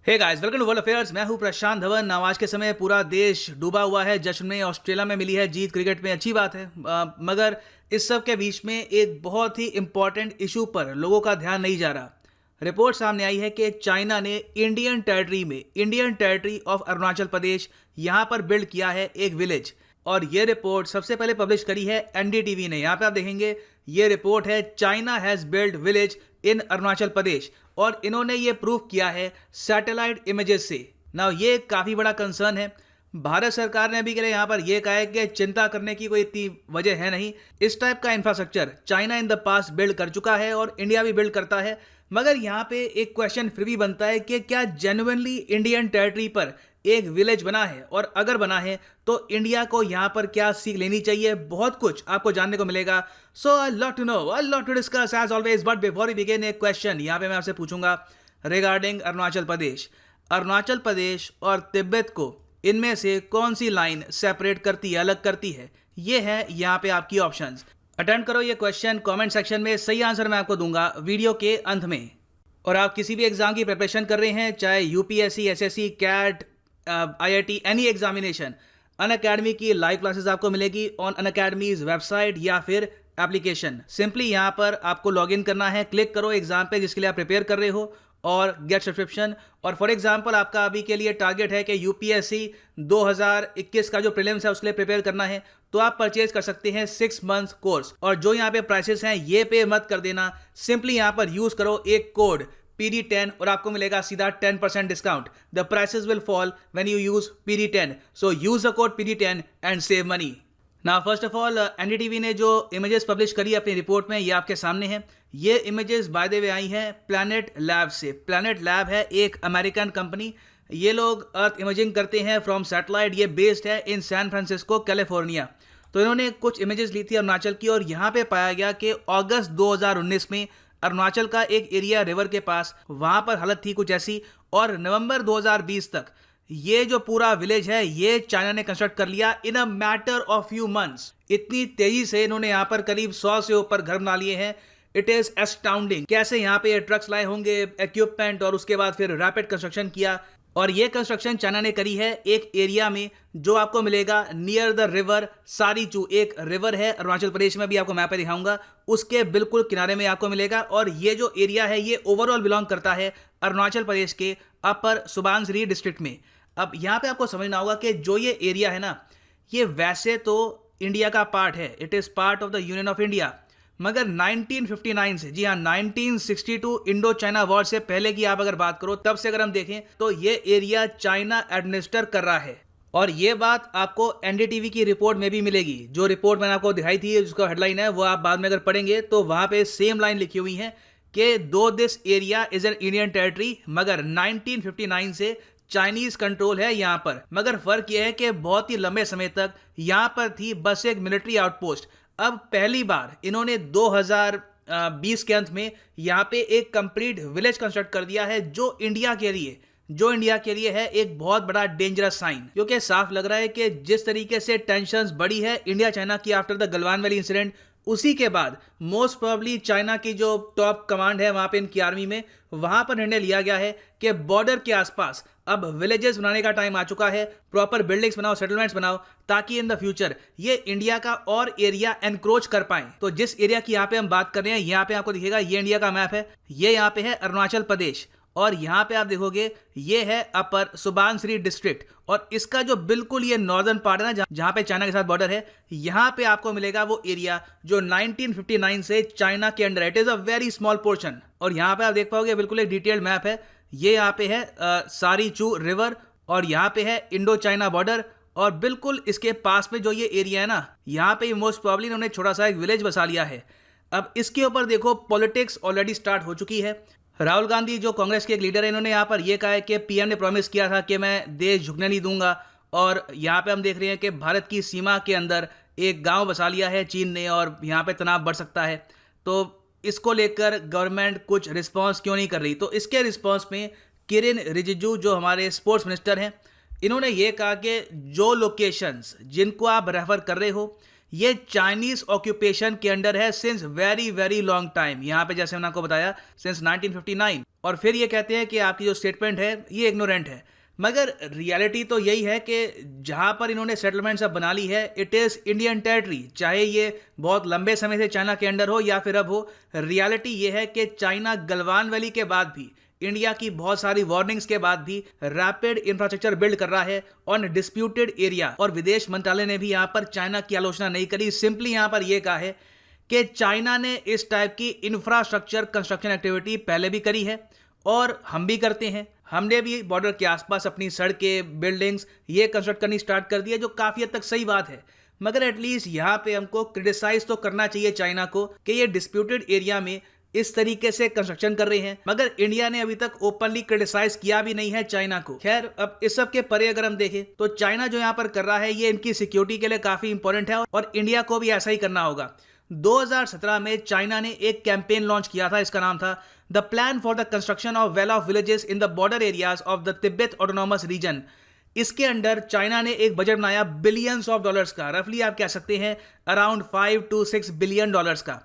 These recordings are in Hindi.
Hey guys, welcome to world affairs. मैं हूं प्रशांत धवन। आज के समय पूरा देश डूबा हुआ है जश्न में। ऑस्ट्रेलिया में मिली है जीत क्रिकेट में, अच्छी बात है। मगर इस सब के बीच में एक बहुत ही इंपॉर्टेंट इशू पर लोगों का ध्यान नहीं जा रहा। रिपोर्ट सामने आई है कि चाइना ने Indian territory of Arunachal Pradesh यहाँ पर बिल्ड किया है एक विलेज। और ये रिपोर्ट सबसे पहले पब्लिश करी है एनडीटीवी ने। यहाँ पे आप देखेंगे ये रिपोर्ट है China has build village in Arunachal Pradesh, और इन्होंने ये प्रूव किया है सैटेलाइट इमेजेस से। नाउ ये काफ़ी बड़ा कंसर्न है। भारत सरकार ने भी के लिए यहाँ पर यह कहा है कि चिंता करने की कोई इतनी वजह है नहीं। इस टाइप का infrastructure China in the past build कर चुका है और इंडिया भी बिल्ड करता है। मगर यहाँ पे एक क्वेश्चन फिर भी बनता है कि क्या जेन्युइनली इंडियन टेरिटरी पर एक विलेज बना है, और अगर बना है तो इंडिया को यहाँ पर क्या सीख लेनी चाहिए। बहुत कुछ आपको जानने को मिलेगा। So I lot to know, I lot to discuss as always, but before we begin एक क्वेश्चन यहाँ पे मैं आपसे पूछूंगा रिगार्डिंग अरुणाचल प्रदेश और तिब्बत को इनमें से कौन सी लाइन सेपरेट करती है, अलग करती है। ये है यहाँ पे आपकी ऑप्शंस। अटेंड करो ये क्वेश्चन कमेंट सेक्शन में, सही आंसर मैं आपको दूंगा वीडियो के अंत में। और आप किसी भी एग्जाम की प्रिपरेशन कर रहे हैं, चाहे UPSC, SSC, CAT, IIT, any examination, Unacademy की लाइव क्लासेस आपको मिलेगी ऑन अनअकैडमीज वेबसाइट या फिर एप्लीकेशन। सिंपली यहाँ पर आपको लॉगिन करना है, क्लिक करो एग्जाम पे जिसके लिए आप प्रिपेयर कर रहे हो और गेट सब्सक्रिप्शन। और फॉर एग्जांपल आपका अभी के लिए टारगेट है कि यूपीएससी 2021 का जो प्रीलिम्स है उसके लिए प्रिपेयर करना है, तो आप परचेज कर सकते हैं 6 मंथ्स कोर्स। और जो यहाँ पे प्राइसेस हैं ये पे मत कर देना, सिंपली यहाँ पर यूज करो एक कोड PD10 और आपको मिलेगा सीधा 10% discount. The prices will fall when you use PD10, so use the code PD10 and save money. ना फर्स्ट ऑफ ऑल एनडीटीवी ने जो इमेजेस पब्लिश करी अपनी रिपोर्ट में ये आपके सामने है। ये इमेजेस बाय द वे आई हैं प्लैनेट लैब से। प्लैनेट लैब है एक अमेरिकन कंपनी। ये लोग अर्थ इमेजिंग करते हैं फ्रॉम सैटेलाइट। ये बेस्ड है इन सैन फ्रांसिस्को, कैलिफोर्निया। तो इन्होंने कुछ इमेजेस ली थी अरुणाचल की, और यहाँ पे पाया गया कि अगस्त 2019 में अरुणाचल का एक एरिया रिवर के पास, वहां पर हालत थी कुछ ऐसी। और नवंबर 2020 तक ये जो पूरा विलेज है ये चाइना ने कंस्ट्रक्ट कर लिया in a matter of few months. इतनी तेजी से इन्होंने यहाँ पर करीब 100 से ऊपर घर बना लिए हैं। इट इज एस्टाउंडिंग कैसे यहाँ पे ट्रक्स लाए होंगे, इक्विपमेंट, और उसके बाद फिर रैपिड कंस्ट्रक्शन किया। और ये कंस्ट्रक्शन चाइना ने करी है एक एरिया में जो आपको मिलेगा नियर द रिवर सारीचू। एक रिवर है अरुणाचल प्रदेश में, भी आपको मैप पे दिखाऊंगा, उसके बिल्कुल किनारे में आपको मिलेगा। और ये जो एरिया है ये ओवरऑल बिलोंग करता है अरुणाचल प्रदेश के अपर सुबानसिरी डिस्ट्रिक्ट में। अब यहाँ पे आपको समझना होगा कि जो ये एरिया है ना, ये वैसे तो इंडिया का पार्ट है, it is part of the union of India. मगर 1959 से, जी हाँ 1962 इंडो चाइना वॉर से पहले की आप अगर बात करो, तब से अगर हम देखें तो ये एरिया चाइना एडमिनिस्टर कर रहा है। और ये बात आपको एनडीटीवी की रिपोर्ट में भी मिलेगी। जो रिपोर्ट मैंने आपको दिखाई थी जिसका हेडलाइन है वो आप बाद में अगर पढ़ेंगे तो वहां पे सेम लाइन लिखी हुई है कि दो this area is an Indian territory, मगर 1959 से चाइनीज कंट्रोल है यहाँ पर। मगर फर्क यह है कि बहुत ही लंबे समय तक यहाँ पर थी बस एक मिलिट्री आउटपोस्ट। अब पहली बार इन्होंने 2020 के अंत में यहाँ पे एक कंप्लीट विलेज कंस्ट्रक्ट कर दिया है, जो इंडिया के लिए है एक बहुत बड़ा डेंजरस साइन। क्योंकि साफ लग रहा है कि जिस तरीके से टेंशंस बढ़ी है इंडिया चाइना की after the Galwan valley incident, उसी के बाद मोस्ट प्रोबेबली चाइना की जो टॉप कमांड है वहां पे इनकी आर्मी में, वहां पर निर्णय लिया गया है कि बॉर्डर के आसपास अब विलेजेस बनाने का टाइम आ चुका है। प्रॉपर बिल्डिंग्स बनाओ, सेटलमेंट्स बनाओ, ताकि इन द फ्यूचर ये इंडिया का और एरिया एनक्रोच कर पाए। तो जिस एरिया की यहाँ पे हम बात कर रहे हैं, यहाँ पे आपको दिखेगा ये इंडिया का मैप है, ये यहाँ पे है अरुणाचल प्रदेश, और यहाँ पे आप देखोगे ये है अपर सुबानसिरी डिस्ट्रिक्ट। और इसका जो बिल्कुल ये नॉर्दर्न पार्ट है ना, जहाँ पे चाइना के साथ बॉर्डर है, यहाँ पे आपको मिलेगा वो एरिया जो 1959 से चाइना के अंडर है। It is a very small portion. और यहाँ पे आप देख पाओगे बिल्कुल एक डिटेल्ड मैप है। ये यहाँ पे है सारीचू रिवर, और यहाँ पे है इंडो चाइना बॉर्डर, और बिल्कुल इसके पास में जो ये एरिया है ना, यहाँ पे मोस्ट प्रॉब्ली इन्होंने छोटा सा एक विलेज बसा लिया है। अब इसके ऊपर देखो पॉलिटिक्स ऑलरेडी स्टार्ट हो चुकी है। राहुल गांधी जो कांग्रेस के एक लीडर है, इन्होंने यहाँ पर यह कहा है कि पीएम ने प्रॉमिस किया था कि मैं देश झुकने नहीं दूंगा। और यहाँ पे हम देख रहे हैं कि भारत की सीमा के अंदर एक गांव बसा लिया है चीन ने, और यहाँ पे तनाव बढ़ सकता है। तो इसको लेकर गवर्नमेंट कुछ रिस्पांस क्यों नहीं कर रही। तो इसके रिस्पांस में किरेन रिजिजू जो हमारे स्पोर्ट्स मिनिस्टर हैं, इन्होंने ये कहा कि जो लोकेशंस जिनको आप रेफर कर रहे हो, ये चाइनीज ऑक्यूपेशन के अंडर है since very very long time. यहाँ पे जैसे मैंने आपको बताया सिंस 1959। और फिर ये कहते हैं कि आपकी जो स्टेटमेंट है ये इग्नोरेंट है, मगर रियलिटी तो यही है कि जहाँ पर इन्होंने सेटलमेंट्स अब बना ली है इट इज़ इंडियन टेरिटरी, चाहे ये बहुत लंबे समय से चाइना के अंडर हो या फिर अब हो। रियलिटी ये है कि चाइना गलवान वैली के बाद भी, इंडिया की बहुत सारी वार्निंग्स के बाद भी रैपिड इंफ्रास्ट्रक्चर बिल्ड कर रहा है ऑन डिस्प्यूटेड एरिया। और विदेश मंत्रालय ने भी यहाँ पर चाइना की आलोचना नहीं करी, सिंपली यहाँ पर यह कहा है कि चाइना ने इस टाइप की इंफ्रास्ट्रक्चर कंस्ट्रक्शन एक्टिविटी पहले भी करी है और हम भी करते हैं। हमने भी बॉर्डर के आसपास अपनी सड़कें, बिल्डिंग्स ये कंस्ट्रक्ट करनी स्टार्ट कर दी है, जो काफ़ी हद तक सही बात है। मगर एटलीस्ट यहाँ पे हमको क्रिटिसाइज तो करना चाहिए चाइना को कि ये डिस्प्यूटेड एरिया में इस तरीके से कंस्ट्रक्शन कर रहे हैं। मगर इंडिया ने अभी तक ओपनली क्रिटिसाइज किया भी नहीं है चाइना को। खैर, अब इस सब के परे अगर हम देखें तो चाइना जो यहाँ पर कर रहा है ये इनकी सिक्योरिटी के लिए काफ़ी इंपॉर्टेंट है और इंडिया को भी ऐसा ही करना होगा। 2017 में चाइना ने एक कैंपेन लॉन्च किया था, इसका नाम था the plan for the construction of well of villages in the border areas of the Tibet autonomous region. इसके अंडर चाइना ने एक बजट बनाया बिलियंस ऑफ डॉलर्स का, रफली आप कह सकते हैं अराउंड 5 to 6 बिलियन डॉलर्स का।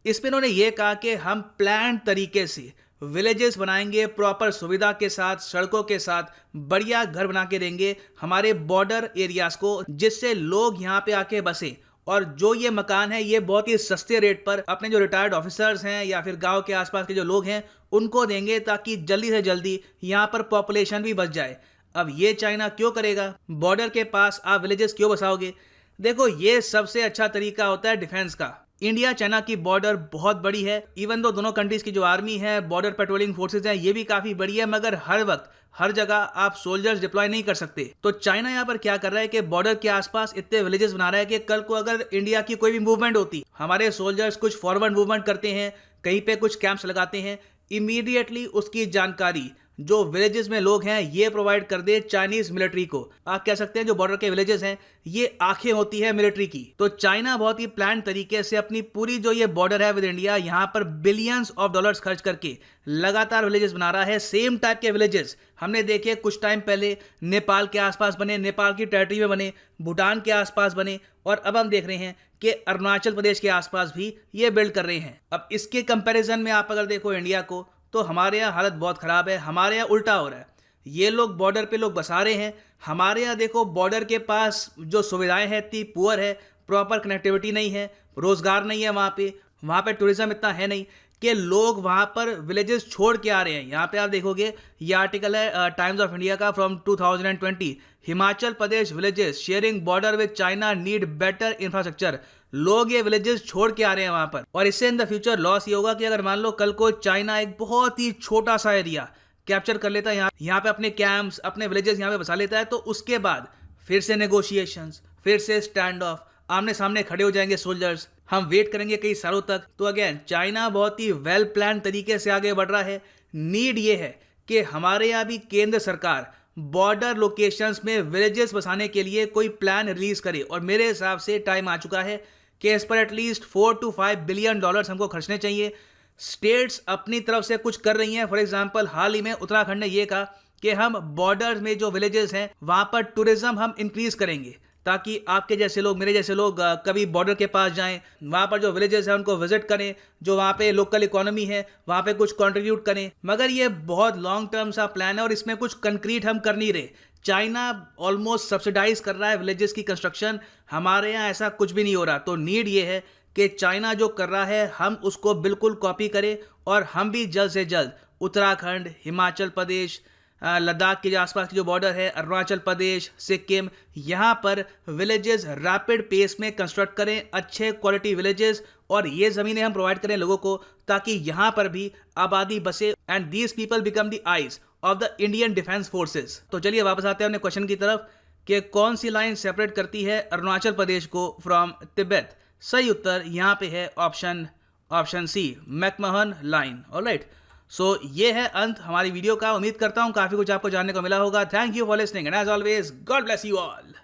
इसमें उन्होंने ये कहा कि हम प्लान तरीके से विलेजेस बनाएंगे, प्रॉपर सुविधा के साथ, सड़कों के साथ, बढ़िया घर बना के देंगे हमारे बॉर्डर एरियाज को, जिससे लोग यहाँ पे आके बसे। और जो ये मकान है ये बहुत ही सस्ते रेट पर अपने जो रिटायर्ड ऑफिसर्स हैं या फिर गांव के आसपास के जो लोग हैं उनको देंगे, ताकि जल्दी से जल्दी यहाँ पर पॉपुलेशन भी बच जाए। अब ये चाइना क्यों करेगा? बॉर्डर के पास आप विलेजेस क्यों बसाओगे? देखो, ये सबसे अच्छा तरीका होता है डिफेंस का। इंडिया चाइना की बॉर्डर बहुत बड़ी है, इवन दो दोनों कंट्रीज की जो आर्मी है, बॉर्डर पेट्रोलिंग फोर्सेज हैं, ये भी काफी बड़ी है, मगर हर वक्त हर जगह आप सोल्जर्स डिप्लॉय नहीं कर सकते। तो चाइना यहाँ पर क्या कर रहा है कि बॉर्डर के आसपास इतने विलेजेस बना रहा है कि कल को अगर इंडिया की कोई भी मूवमेंट होती, हमारे सोल्जर्स कुछ फॉरवर्ड मूवमेंट करते हैं, कहीं पे कुछ कैंप्स लगाते हैं, इमीडिएटली उसकी जानकारी जो विलेजेस में लोग हैं ये प्रोवाइड कर दे चाइनीज मिलिट्री को। आप कह सकते हैं जो बॉर्डर के विलेजेस हैं ये आंखें होती है मिलिट्री की। तो चाइना बहुत ही प्लान तरीके से अपनी पूरी जो ये बॉर्डर है विद इंडिया, यहाँ पर बिलियंस ऑफ डॉलर्स खर्च करके लगातार विलेजेस बना रहा है। सेम टाइप के विलेजेस हमने देखे कुछ टाइम पहले नेपाल के आसपास बने, नेपाल की टेरिटरी में बने, भूटान के आसपास बने, और अब हम देख रहे हैं कि अरुणाचल प्रदेश के आसपास भी ये बिल्ड कर रहे हैं। अब इसके कंपैरिजन में आप अगर देखो इंडिया को, तो हमारे यहाँ हालत बहुत ख़राब है। हमारे यहाँ उल्टा हो रहा है, ये लोग बॉर्डर पे लोग बसा रहे हैं, हमारे यहाँ देखो बॉर्डर के पास जो सुविधाएं हैं इतनी पुअर है, प्रॉपर कनेक्टिविटी नहीं है, रोज़गार नहीं है वहाँ पे टूरिज्म इतना है नहीं कि लोग वहाँ पर विलेजेस छोड़ के आ रहे हैं। यहाँ पे आप देखोगे, ये आर्टिकल है टाइम्स ऑफ इंडिया का from 2020, Himachal Pradesh villages sharing border with China need better infrastructure. लोग ये विलेजेस छोड़ के आ रहे हैं वहाँ पर, और इससे इन द फ्यूचर लॉस ये होगा कि अगर मान लो कल को चाइना एक बहुत ही छोटा सा एरिया कैप्चर कर लेता है, यहाँ पे अपने कैंप्स, अपने विलेजेस यहाँ पे बसा लेता है, तो उसके बाद फिर से नेगोशिएशंस, फिर से स्टैंड ऑफ, आमने सामने खड़े हो जाएंगे सोल्जर्स, हम वेट करेंगे कई सालों तक। तो अगेन चाइना बहुत ही वेल प्लान तरीके से आगे बढ़ रहा है। नीड ये है कि हमारे यहाँ भी केंद्र सरकार बॉर्डर लोकेशंस में विलेजेस बसाने के लिए कोई प्लान रिलीज करे, और मेरे हिसाब से टाइम आ चुका है कि इस पर एटलीस्ट 4 to 5 बिलियन डॉलर्स हमको खर्चने चाहिए। स्टेट्स अपनी तरफ से कुछ कर रही हैं। फॉर एग्जांपल हाल ही में उत्तराखंड ने यह कहा कि हम बॉर्डर में जो विलेजेस हैं वहाँ पर टूरिज्म हम इंक्रीज करेंगे, ताकि आपके जैसे लोग, मेरे जैसे लोग कभी बॉर्डर के पास जाएं, वहाँ पर जो विलेजेस हैं उनको विजिट करें, जो वहाँ पे लोकल इकोनॉमी है वहाँ पे कुछ कंट्रीब्यूट करें। मगर ये बहुत लॉन्ग टर्म सा प्लान है और इसमें कुछ कंक्रीट हम कर नहीं रहे। चाइना ऑलमोस्ट सब्सिडाइज कर रहा है विलेजेस की कंस्ट्रक्शन, हमारे यहाँ ऐसा कुछ भी नहीं हो रहा। तो नीड ये है कि चाइना जो कर रहा है हम उसको बिल्कुल कॉपी करें, और हम भी जल्द से जल्द उत्तराखंड, हिमाचल प्रदेश, लद्दाख के आसपास की जो बॉर्डर है, अरुणाचल प्रदेश, सिक्किम, यहाँ पर विलेजेस रैपिड पेस में कंस्ट्रक्ट करें, अच्छे क्वालिटी विलेजेस, और ये ज़मीनें हम प्रोवाइड करें लोगों को, ताकि यहाँ पर भी आबादी बसे and these people become the eyes of the Indian defence forces. तो चलिए वापस आते हैं अपने क्वेश्चन की तरफ कि कौन सी लाइन सेपरेट करती है अरुणाचल प्रदेश को फ्रॉम तिब्बत। सही उत्तर यहाँ पे है ऑप्शन सी, मैकमहन लाइन। ऑलराइट, सो ये है अंत हमारी वीडियो का। उम्मीद करता हूँ काफ़ी कुछ आपको जानने को मिला होगा। Thank you for listening and as always God bless you all.